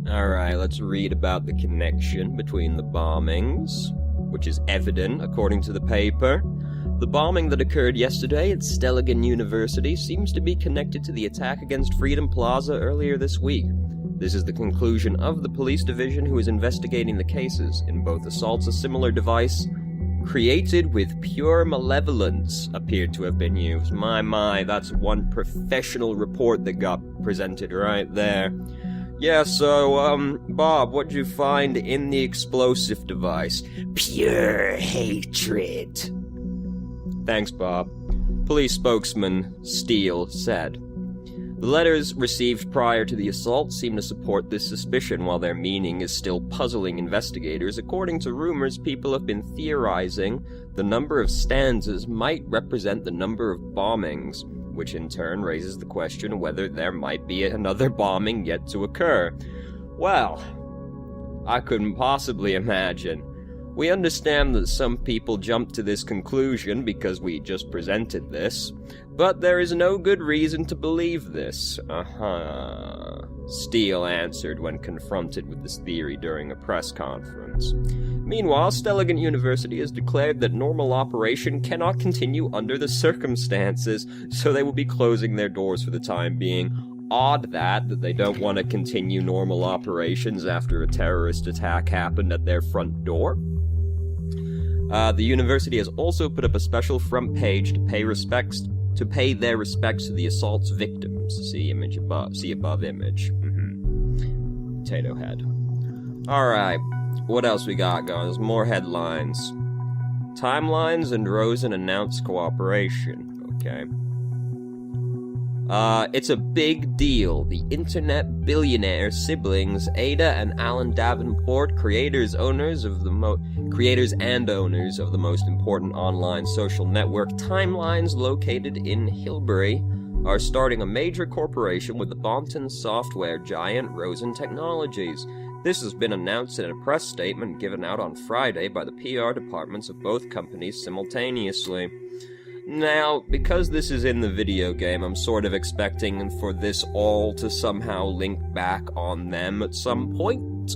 Alright, let's read about the connection between the bombings, which is evident according to the paper. The bombing that occurred yesterday at Stelligan University seems to be connected to the attack against Freedom Plaza earlier this week. This is the conclusion of the police division who is investigating the cases. In both assaults, a similar device, created with pure malevolence, appeared to have been used. My, that's one professional report that got presented right there. Yeah, so, Bob, what'd you find in the explosive device? Pure hatred. Thanks, Bob. Police spokesman Steele said. The letters received prior to the assault seem to support this suspicion, while their meaning is still puzzling investigators. According to rumors, people have been theorizing the number of stanzas might represent the number of bombings, which in turn raises the question whether there might be another bombing yet to occur. Well, I couldn't possibly imagine. We understand that some people jumped to this conclusion because we just presented this, but there is no good reason to believe this. Steele answered when confronted with this theory during a press conference. Meanwhile, Stelligan University has declared that normal operation cannot continue under the circumstances, so they will be closing their doors for the time being. Odd that they don't want to continue normal operations after a terrorist attack happened at their front door. The university has also put up a special front page to pay their respects to the assault's victims. See above image. Potato head. Alright, what else we got going? There's more headlines. Timelines and Rosen announce cooperation. Okay. It's a big deal. The internet billionaire siblings Ada and Alan Davenport, creators and owners of the most important online social network, Timelines, located in Hilbury, are starting a major corporation with the Bompton software giant Rosen Technologies. This has been announced in a press statement given out on Friday by the PR departments of both companies simultaneously. Now, because this is in the video game, I'm sort of expecting for this all to somehow link back on them at some point.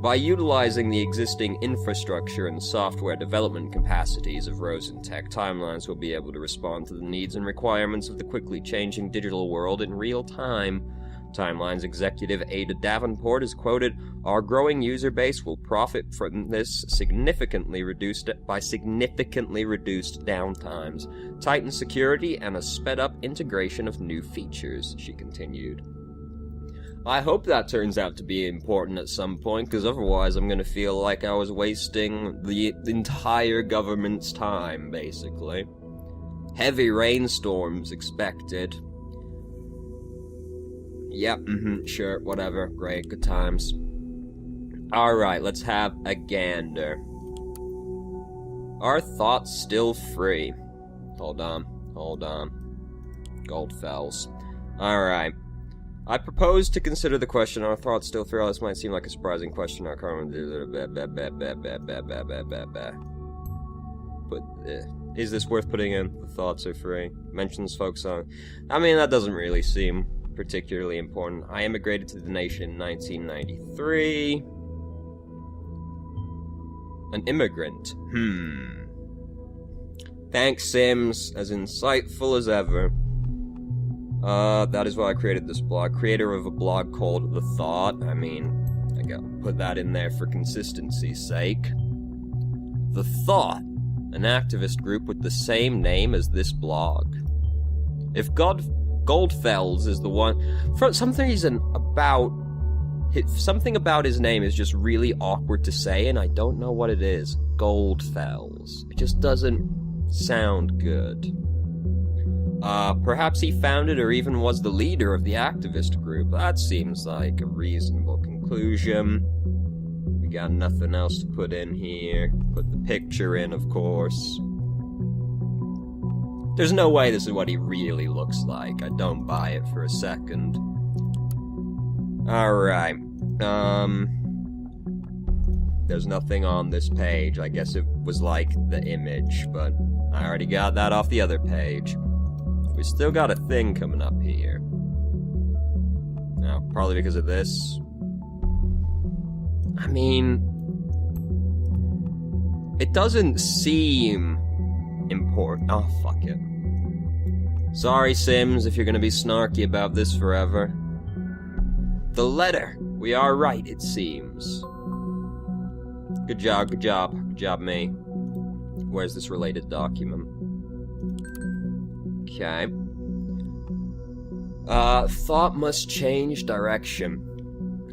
By utilizing the existing infrastructure and software development capacities of Rosen Tech, Timelines will be able to respond to the needs and requirements of the quickly changing digital world in real time. Timelines executive Ada Davenport is quoted, "Our growing user base will profit from this significantly reduced downtimes, tightened security, and a sped-up integration of new features," she continued. I hope that turns out to be important at some point, because otherwise I'm going to feel like I was wasting the entire government's time, basically. Heavy rainstorms expected. Yep, sure, whatever, great, good times. Alright, let's have a gander. Are thoughts still free? Hold on. Goldfells. Alright. I propose to consider the question, are thoughts still free? This might seem like a surprising question. But, is this worth putting in? The thoughts are free. Mentions folk song. I mean, that doesn't really seem particularly important. I immigrated to the nation in 1993. An immigrant. Thanks, Sims. As insightful as ever. That is why I created this blog. Creator of a blog called The Thought. I mean, I gotta put that in there for consistency's sake. The Thought. An activist group with the same name as this blog. If Goldfells is the one, for some reason something about his name is just really awkward to say, and I don't know what it is. Goldfells. It just doesn't sound good. Perhaps he founded or even was the leader of the activist group. That seems like a reasonable conclusion. We got nothing else to put in here. Put the picture in, of course. There's no way this is what he really looks like. I don't buy it for a second. Alright. There's nothing on this page. I guess it was like the image, but I already got that off the other page. We still got a thing coming up here. Now, probably because of this. I mean, it doesn't seem important. Oh, fuck it. Sorry, Sims, if you're gonna be snarky about this forever. The letter. We are right, it seems. Good job, good job. Good job, me. Where's this related document? Okay. Thought must change direction.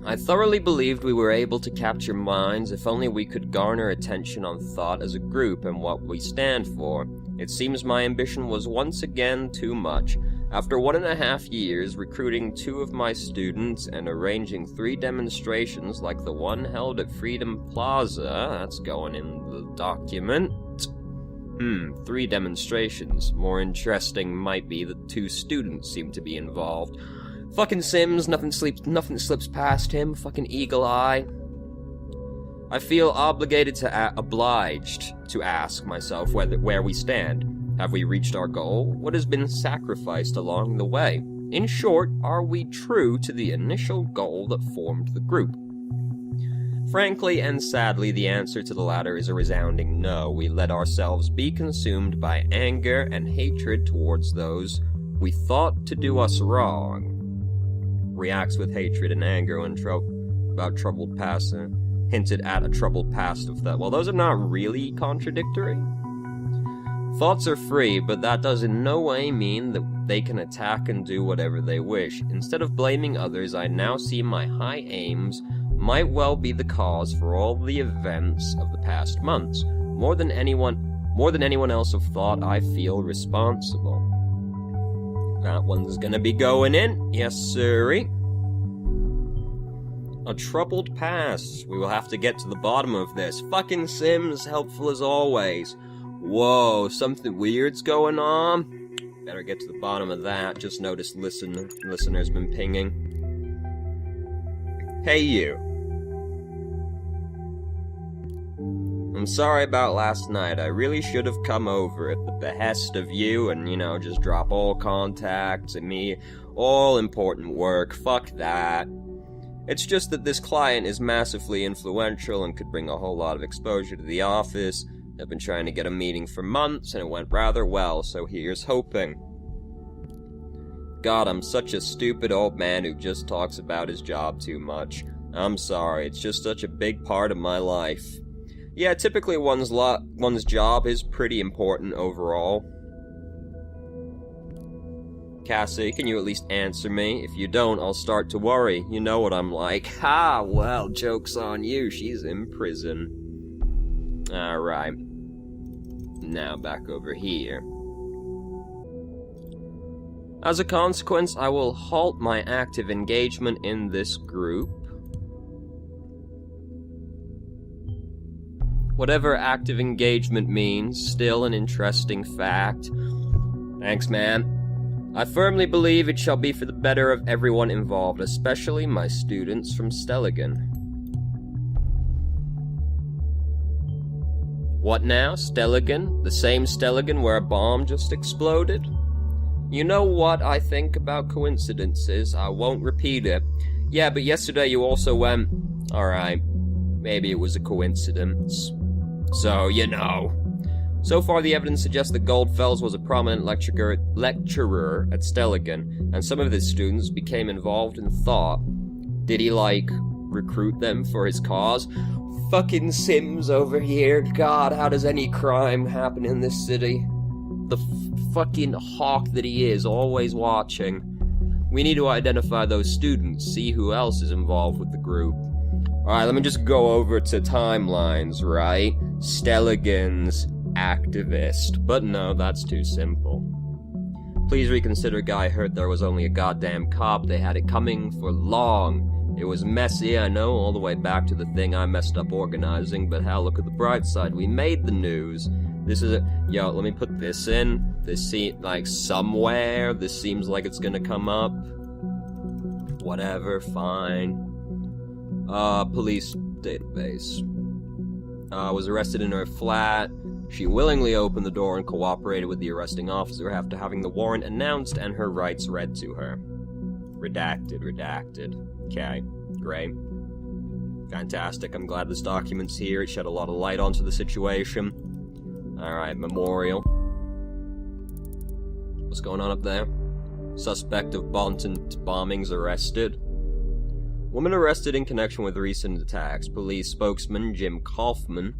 I thoroughly believed we were able to capture minds if only we could garner attention on thought as a group and what we stand for. It seems my ambition was once again too much. After 1.5 years recruiting 2 of my students and arranging 3 demonstrations like the one held at Freedom Plaza, that's going in the document. 3 demonstrations. More interesting might be that 2 students seem to be involved. Fucking Sims, nothing slips past him. Fucking eagle eye. I feel obliged to ask myself where we stand. Have we reached our goal? What has been sacrificed along the way? In short, are we true to the initial goal that formed the group? Frankly and sadly, the answer to the latter is a resounding no. We let ourselves be consumed by anger and hatred towards those we thought to do us wrong. Reacts with hatred and anger when about troubled past, hinted at a troubled past of that. Well, those are not really contradictory. Thoughts are free, but that does in no way mean that they can attack and do whatever they wish. Instead of blaming others, I now see my high aims might well be the cause for all the events of the past months. More than anyone else of thought, I feel responsible. That one's gonna be going in. Yes, sirree. A troubled past. We will have to get to the bottom of this. Fucking Sims, helpful as always. Whoa, something weird's going on? Better get to the bottom of that. Just noticed listener's been pinging. Hey, you. I'm sorry about last night. I really should have come over at the behest of you and, just drop all contacts and me. All important work. Fuck that. It's just that this client is massively influential and could bring a whole lot of exposure to the office. I've been trying to get a meeting for months and it went rather well, so here's hoping. God, I'm such a stupid old man who just talks about his job too much. I'm sorry, it's just such a big part of my life. Yeah, typically one's job is pretty important overall. Cassie, can you at least answer me? If you don't, I'll start to worry. You know what I'm like. Ha, well, joke's on you. She's in prison. Alright. Now back over here. As a consequence, I will halt my active engagement in this group. Whatever active engagement means, still an interesting fact. Thanks, man. I firmly believe it shall be for the better of everyone involved, especially my students from Stelligan. What now? Stelligan? The same Stelligan where a bomb just exploded? You know what I think about coincidences. I won't repeat it. Yeah, but yesterday you also went... Alright, maybe it was a coincidence. So, So far, the evidence suggests that Goldfels was a prominent lecturer at Stelligan, and some of his students became involved in thought. Did he, recruit them for his cause? Fucking Sims over here. God, how does any crime happen in this city? The fucking hawk that he is, always watching. We need to identify those students, see who else is involved with the group. Alright, let me just go over to timelines, right? Stelligan's activist. But no, that's too simple. Please reconsider, guy heard there was only a goddamn cop. They had it coming for long. It was messy, I know, all the way back to the thing I messed up organizing, but hell, look at the bright side. We made the news. This is Yo, let me put this in. This somewhere. This seems like it's gonna come up. Whatever, fine. Police database. Was arrested in her flat. She willingly opened the door and cooperated with the arresting officer after having the warrant announced and her rights read to her. Redacted. Okay, great. Fantastic. I'm glad this document's here. It shed a lot of light onto the situation. Alright, memorial. What's going on up there? Suspect of Bonton bombings arrested. Woman arrested in connection with recent attacks. Police spokesman Jim Kaufman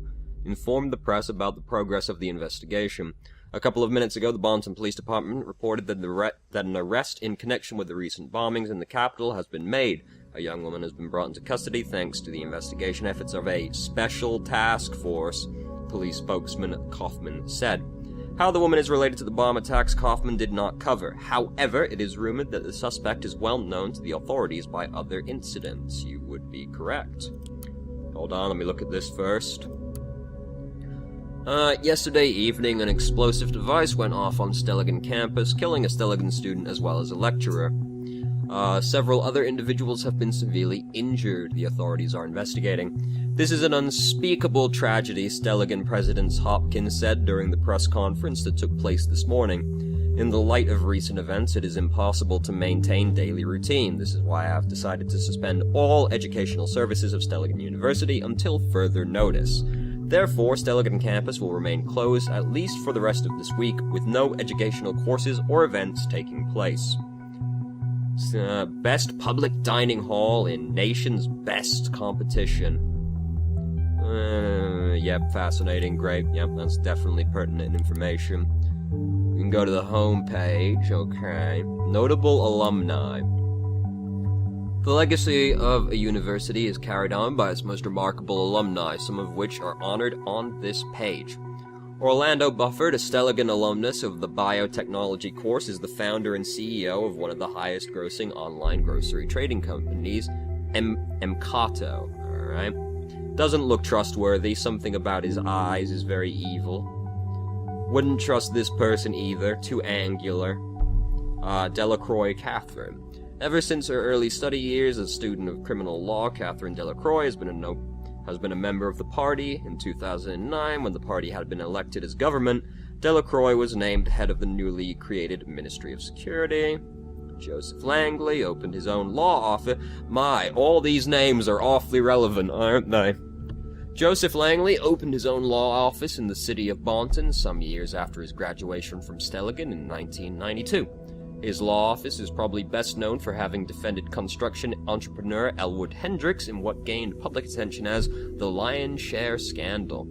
informed the press about the progress of the investigation. A couple of minutes ago, the Bonton Police Department reported that an arrest in connection with the recent bombings in the capital has been made. A young woman has been brought into custody thanks to the investigation efforts of a special task force, police spokesman Kaufman said. How the woman is related to the bomb attacks, Kaufman did not cover. However, it is rumored that the suspect is well known to the authorities by other incidents. You would be correct. Hold on, let me look at this first. Yesterday evening, an explosive device went off on Stelligan campus, killing a Stelligan student as well as a lecturer. Several other individuals have been severely injured. The authorities are investigating. This is an unspeakable tragedy, Stelligan President Hopkins said during the press conference that took place this morning. In the light of recent events, it is impossible to maintain daily routine. This is why I have decided to suspend all educational services of Stelligan University until further notice. Therefore, Stelligan campus will remain closed at least for the rest of this week, with no educational courses or events taking place. Best public dining hall in nation's best competition. Yep, fascinating, great. Yep, that's definitely pertinent information. You can go to the home page, okay. Notable alumni. The legacy of a university is carried on by its most remarkable alumni, some of which are honored on this page. Orlando Bufford, a Stelligan alumnus of the biotechnology course, is the founder and CEO of one of the highest-grossing online grocery trading companies, Mcato. Alright. Doesn't look trustworthy. Something about his eyes is very evil. Wouldn't trust this person either. Too angular. Delacroix Catherine. Ever since her early study years as a student of criminal law, Catherine Delacroix has been a member of the party. In 2009, when the party had been elected as government, Delacroix was named head of the newly created Ministry of Security. Joseph Langley opened his own law office. My, all these names are awfully relevant, aren't they? Joseph Langley opened his own law office in the city of Bonton some years after his graduation from Stelligan in 1992. His law office is probably best known for having defended construction entrepreneur Elwood Hendricks in what gained public attention as the Lion's Share scandal.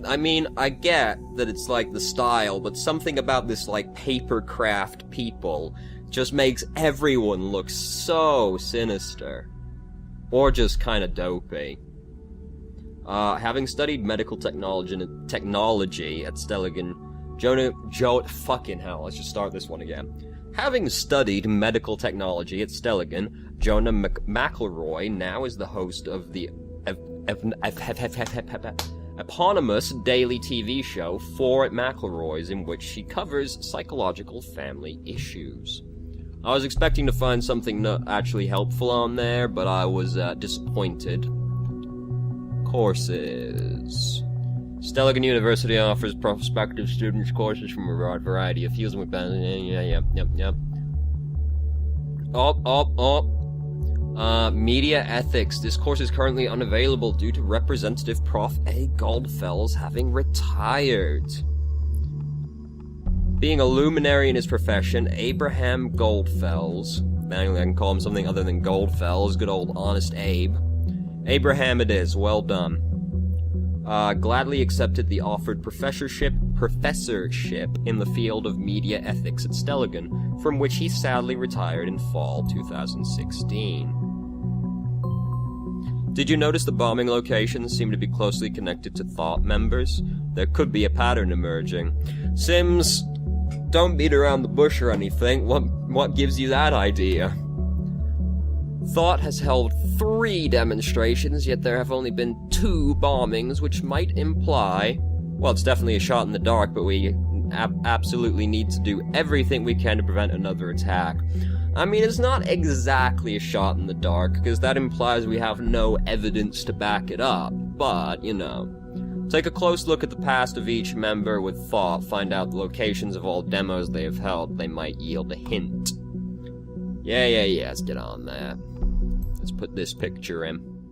I mean, I get that it's like the style, but something about this like papercraft people just makes everyone look so sinister. Or just kind of dopey. Having studied medical technology at Stelligan, fucking hell, let's just start this one again. Having studied medical technology at Stelligan, Jonah McElroy now is the host of the eponymous daily TV show 4 at McElroy's, in which she covers psychological family issues. I was expecting to find something not actually helpful on there, but I was disappointed. Courses. Stelligan University offers prospective students courses from a broad variety of fields. Media ethics. This course is currently unavailable due to Representative Prof. A. Goldfells having retired. Being a luminary in his profession, Abraham Goldfells, I can call him something other than Goldfells, good old honest Abe. Abraham it is, well done. Gladly accepted the offered professorship in the field of media ethics at Stelligan, from which he sadly retired in fall 2016. Did you notice the bombing locations seem to be closely connected to Thought members? There could be a pattern emerging. Sims, don't beat around the bush or anything. What gives you that idea? Thought has held 3 demonstrations, yet there have only been 2 bombings, which might imply... Well, it's definitely a shot in the dark, but we absolutely need to do everything we can to prevent another attack. I mean, it's not exactly a shot in the dark, because that implies we have no evidence to back it up, but, you know. Take a close look at the past of each member with Thought, find out the locations of all demos they have held. They might yield a hint. Yeah, let's get on that. Let's put this picture in.